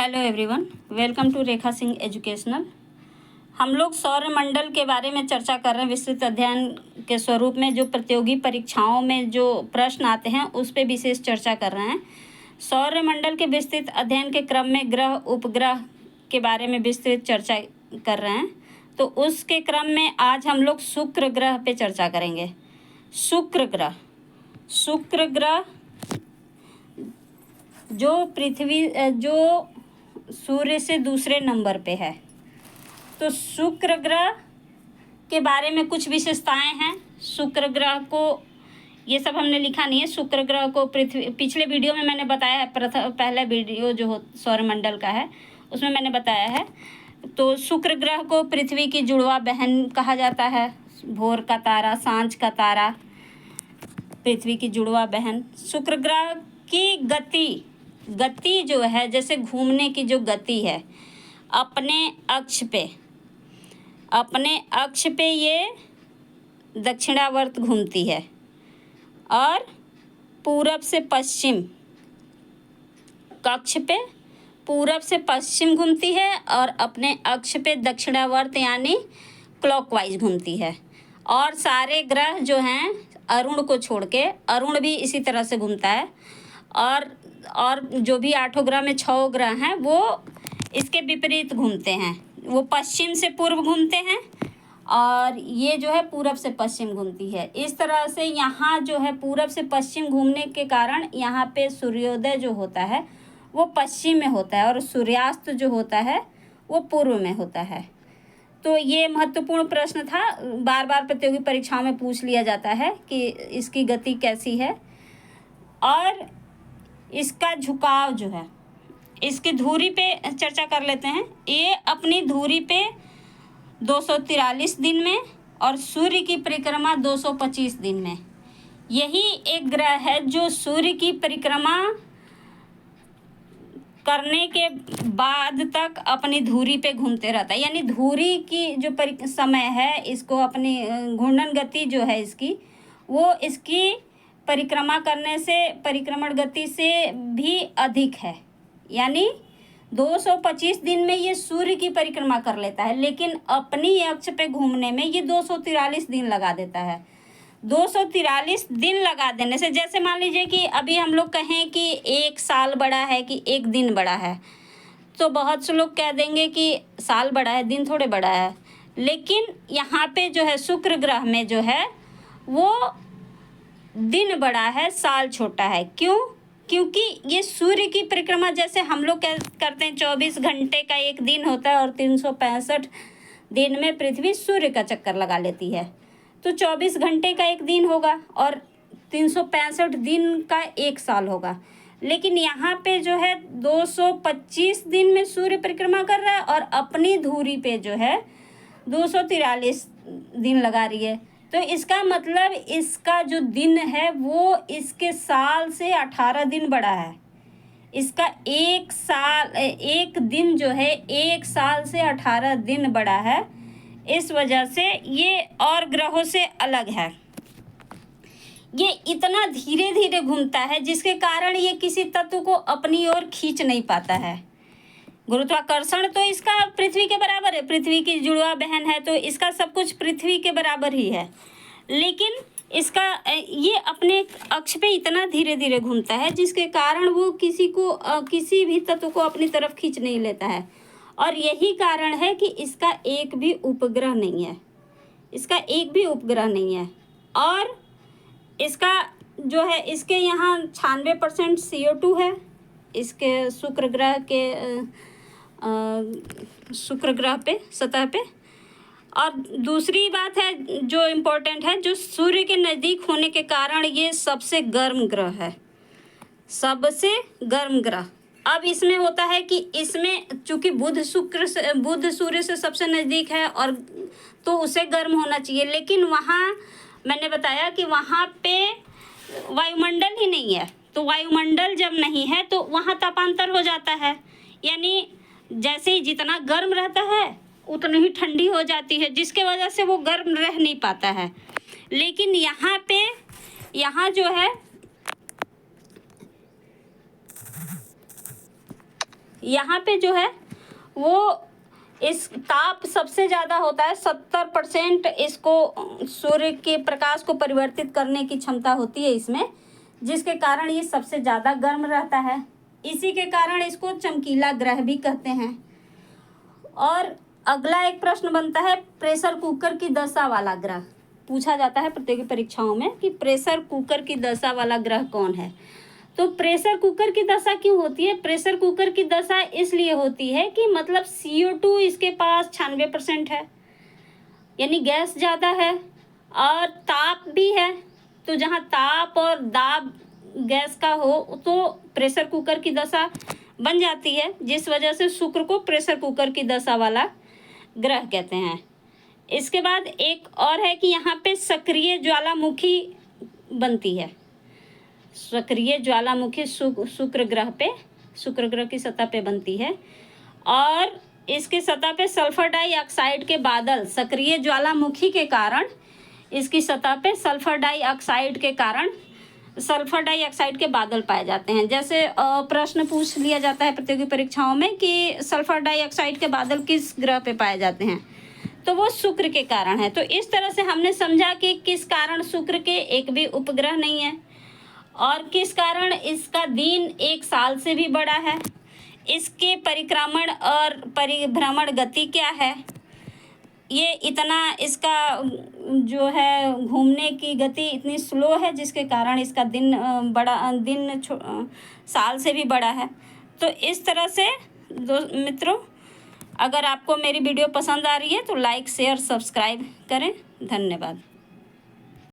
Hello everyone, welcome to Rekha Singh educational. हम लोग सौरमंडल के बारे में चर्चा कर रहे हैं। विस्तृत अध्ययन के स्वरूप में जो प्रतियोगी परीक्षाओं में जो प्रश्न आते हैं उस पे विशेष चर्चा कर रहे हैं। सौरमंडल के विस्तृत अध्ययन के क्रम में ग्रह उपग्रह के बारे में विस्तृत चर्चा कर रहे हैं। तो उसके क्रम में आज हम लोग शुक्र ग्रह पे चर्चा करेंगे। शुक्र ग्रह जो सूर्य से दूसरे नंबर पे है। तो शुक्र ग्रह के बारे में कुछ विशेषताएं हैं। शुक्र ग्रह को ये सब हमने लिखा नहीं है। शुक्र ग्रह को पृथ्वी, पिछले वीडियो में मैंने बताया है, पहला वीडियो जो हो सौरमंडल का है उसमें मैंने बताया है। तो शुक्र ग्रह को पृथ्वी की जुड़वा बहन कहा जाता है। भोर का तारा, सांझ का तारा, पृथ्वी की जुड़वा बहन। शुक्र ग्रह की गति जो है, जैसे घूमने की जो गति है, अपने अक्ष पे ये दक्षिणावर्त घूमती है और पूरब से पश्चिम कक्ष पे पूरब से पश्चिम घूमती है और अपने अक्ष पे दक्षिणावर्त यानी क्लॉकवाइज घूमती है। और सारे ग्रह जो हैं अरुण को छोड़ के, अरुण भी इसी तरह से घूमता है। और जो भी 8 ग्रह में 6 ग्रह हैं वो इसके विपरीत घूमते हैं। वो पश्चिम से पूर्व घूमते हैं और ये जो है पूरब से पश्चिम घूमती है। इस तरह से यहाँ जो है पूरब से पश्चिम घूमने के कारण यहाँ पे सूर्योदय जो होता है वो पश्चिम में होता है और सूर्यास्त जो होता है वो पूर्व में होता है। तो ये महत्वपूर्ण प्रश्न था, बार बार प्रतियोगी परीक्षाओं में पूछ लिया जाता है कि इसकी गति कैसी है। और इसका झुकाव जो है, इसकी धुरी पे चर्चा कर लेते हैं। ये अपनी धुरी पे 243 दिन में और सूर्य की परिक्रमा 225 दिन में। यही एक ग्रह है जो सूर्य की परिक्रमा करने के बाद तक अपनी धुरी पे घूमते रहता है। यानी धुरी की जो समय है, इसको अपनी घूर्णन गति जो है इसकी, वो इसकी परिक्रमण गति से भी अधिक है। यानी 225 दिन में ये सूर्य की परिक्रमा कर लेता है, लेकिन अपनी अक्ष पे घूमने में ये 243 दिन लगा देता है। 243 दिन लगा देने से, जैसे मान लीजिए कि अभी हम लोग कहें कि 1 साल बड़ा है कि 1 दिन बड़ा है, तो बहुत से लोग कह देंगे कि साल बड़ा है, दिन थोड़े बड़ा है। लेकिन यहाँ पे जो है शुक्र ग्रह में जो है वो दिन बड़ा है, साल छोटा है। क्यों? क्योंकि ये सूर्य की परिक्रमा, जैसे हम लोग करते हैं 24 घंटे का एक दिन होता है और 365 दिन में पृथ्वी सूर्य का चक्कर लगा लेती है। तो 24 घंटे का एक दिन होगा और 365 दिन का एक साल होगा। लेकिन यहाँ पे जो है 225 दिन में सूर्य परिक्रमा कर रहा है और अपनी धुरी पे जो है 243 दिन लगा रही है। तो इसका मतलब इसका जो दिन है वो इसके साल से 18 दिन बड़ा है। इसका एक दिन जो है 1 साल से 18 दिन बड़ा है। इस वजह से ये और ग्रहों से अलग है। ये इतना धीरे धीरे घूमता है जिसके कारण ये किसी तत्व को अपनी ओर खींच नहीं पाता है। गुरुत्वाकर्षण तो इसका पृथ्वी के बराबर है, पृथ्वी की जुड़वा बहन है, तो इसका सब कुछ पृथ्वी के बराबर ही है। लेकिन इसका ये अपने अक्ष पे इतना धीरे धीरे घूमता है जिसके कारण वो किसी भी तत्व को अपनी तरफ खींच नहीं लेता है। और यही कारण है कि इसका एक भी उपग्रह नहीं है। और इसका जो है, इसके यहाँ 96% CO2 है इसके शुक्र ग्रह पे सतह पे। और दूसरी बात है जो इम्पोर्टेंट है, जो सूर्य के नज़दीक होने के कारण ये सबसे गर्म ग्रह है, सबसे गर्म ग्रह। अब इसमें होता है कि इसमें चूँकि बुध सूर्य से सबसे नज़दीक है और तो उसे गर्म होना चाहिए। लेकिन वहाँ मैंने बताया कि वहाँ पे वायुमंडल ही नहीं है। तो वायुमंडल जब नहीं है तो वहाँ तापांतर हो जाता है। यानी जैसे ही जितना गर्म रहता है उतनी ही ठंडी हो जाती है, जिसके वजह से वो गर्म रह नहीं पाता है। लेकिन यहाँ जो है यहाँ पे जो है वो इस ताप सबसे ज़्यादा होता है, 70% इसको सूर्य के प्रकाश को परिवर्तित करने की क्षमता होती है इसमें, जिसके कारण ये सबसे ज़्यादा गर्म रहता है। इसी के कारण इसको चमकीला ग्रह भी कहते हैं। और अगला एक प्रश्न बनता है, प्रेशर कुकर की दशा वाला ग्रह पूछा जाता है प्रतियोगी परीक्षाओं में कि प्रेशर कुकर की दशा वाला ग्रह कौन है। तो प्रेशर कुकर की दशा क्यों होती है? प्रेशर कुकर की दशा इसलिए होती है कि मतलब CO2 इसके पास 96% है, यानी गैस ज़्यादा है, और ताप भी है। तो जहाँ ताप और दाब गैस का हो तो प्रेशर कुकर की दशा बन जाती है, जिस वजह से शुक्र को प्रेशर कुकर की दशा वाला ग्रह कहते हैं। इसके बाद एक और है कि यहाँ पे सक्रिय ज्वालामुखी बनती है। सक्रिय ज्वालामुखी शुक्र ग्रह की सतह पे बनती है, और इसकी सतह पे सल्फर डाइऑक्साइड के बादल, सक्रिय ज्वालामुखी के कारण इसकी सतह पे सल्फर डाइऑक्साइड के बादल पाए जाते हैं। जैसे प्रश्न पूछ लिया जाता है प्रतियोगी परीक्षाओं में कि सल्फर डाइऑक्साइड के बादल किस ग्रह पे पाए जाते हैं, तो वो शुक्र के कारण है। तो इस तरह से हमने समझा कि किस कारण शुक्र के एक भी उपग्रह नहीं है, और किस कारण इसका दिन एक साल से भी बड़ा है, इसके परिक्रमण और परिभ्रमण गति क्या है, ये इतना इसका जो है घूमने की गति इतनी स्लो है, जिसके कारण इसका दिन साल से भी बड़ा है। तो इस तरह से मित्रों, अगर आपको मेरी वीडियो पसंद आ रही है तो लाइक शेयर सब्सक्राइब करें। धन्यवाद।